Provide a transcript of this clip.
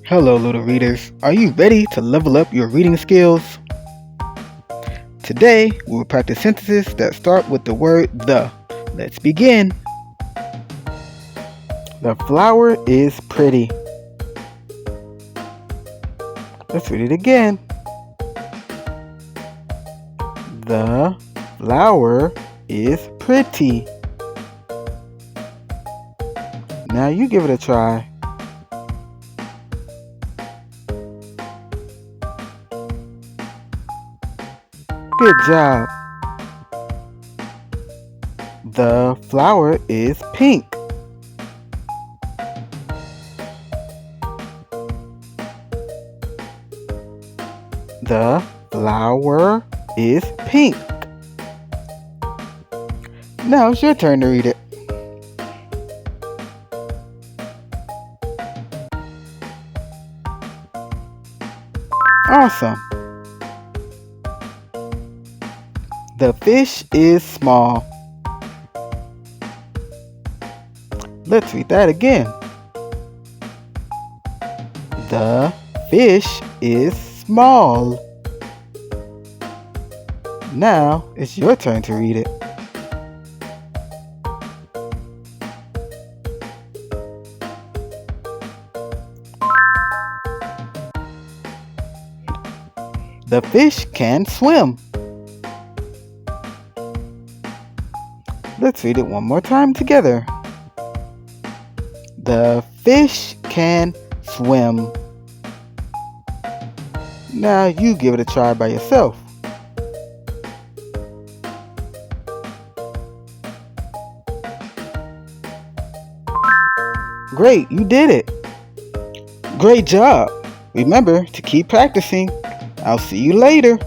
Hello, little readers. Are you ready to level up your reading skills? Today, we will practice sentences that start with the word the. Let's begin. The flower is pretty. Let's read it again. The flower is pretty. Now you give it a try. Good job. The flower is pink. The flower is pink. Now it's your turn to read it. Awesome. The fish is small. Let's read that again. The fish is small. Now it's your turn to read it. The fish can swim. Let's read it one more time together. The fish can swim. Now you give it a try by yourself. Great, you did it. Great job. Remember to keep practicing. I'll see you later.